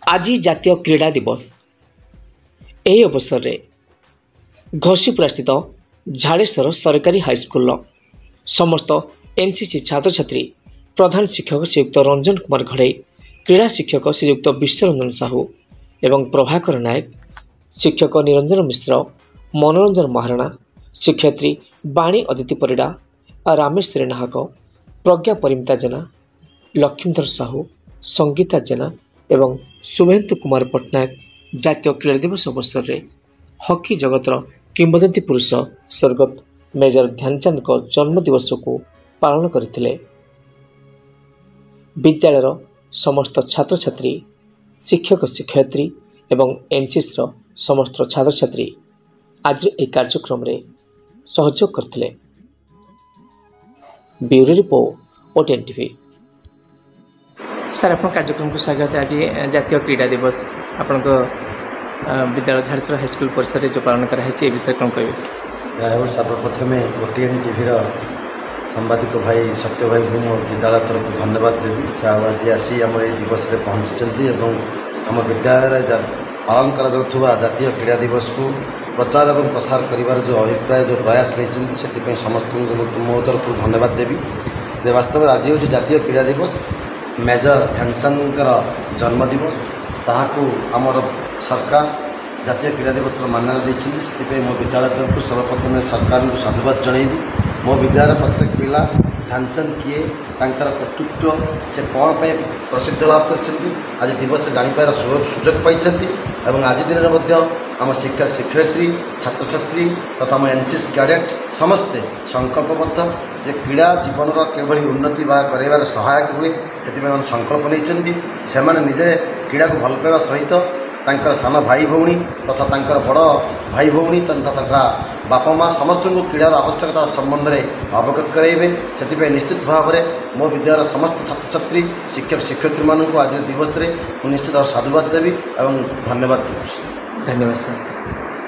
आज जातीय क्रीड़ा दिवस। यह अवसर में घसीपुरा स्थित झाड़ेश्वर सरकारी हाईस्कल समस्त एनसीसी छात्र छात्री, प्रधान शिक्षक श्रीयुक्त रंजन कुमार घड़े, क्रीड़ा शिक्षक श्रीयुक्त विश्वरंजन साहू एवं प्रभाकर नायक, शिक्षक निरंजन मिश्र, मनोरंजन महाराणा, शिक्षयित्री बाणी अदिति परिड़ा, रामेश्वरी नाहक, प्रज्ञा परिमिता जेना, लक्ष्मीधर साहू, संगीता जेना एवं शुभेन्दु कुमार पट्टनायक जातीय क्रीड़ा दिवस अवसर में हॉकी जगतर किंवदंती पुरुष स्वर्गत मेजर ध्यानचंद को जन्मदिवस को पालन करथिले। विद्यालयर समस्त छात्र छात्री, शिक्षक शिक्षयित्री एवं एनसीसी समस्त छात्र छात्री आज एक कार्यक्रम में सहयोग करथिले। Bureau report OTN TV. Sir आप कार्यक्रम को स्वागत है। आज जातीय क्रीड़ा दिवस आपण विद्यालय झाड़ेश्वर हाईस्कल परिसर में जो पालन कराई विषय कौन कहे? सर्वप्रथम ओटीएन टीवी सांबादिक भाई सत्य भाई को मो विद्यालय तरफ धन्यवाद देवी आज आसी आम ये दिवस में पहुँची आम विद्यालय पालन कर जातीय क्रीड़ा दिवस को प्रचार और प्रसार कर जो अभिप्राय जो प्रयास नहीं समस्त मो तरफ धन्यवाद देवी। वास्तव आज हूँ जातीय क्रीड़ा दिवस, मेजर ध्यानचंदर जन्मदिवस, ताकू आमर सरकार जातीय क्रीड़ा दिवस मान्यता देती से मो विद्यालय तरफ सर्वप्रथम सरकार को साधुवाद जनइबी। मो विद्यालय प्रत्येक पिला ध्यानचंद किए तांकर कर्तृत्व से कौन पे प्रसिद्ध लाभ कर आज दिवस जापार सुजोग पाई। आज दिन में आम शिक्षक शिक्षयित्री छात्र छात्री तथा आम एनसीसी कैडेट समस्ते संकल्पबद्ध जे क्रीड़ा जीवन किभली उन्नति करार सहायक हुए से संकल्प नहीं निजे क्रीड़ा को भल पाइबा सहित तांकर सान भाई भौणी तथा तांकर बड़ भाई भौणी तथा बापा माँ समस्त को क्रीड़ार आवश्यकता संबंध में अवगत कराइबे। से निश्चित भाव में मो विद्यालय समस्त छात्र छात्री शिक्षक शिक्षयित्री मानक आज दिवस में निश्चित साधुवाद देवी और धन्यवाद दूँ। धन्यवाद सर।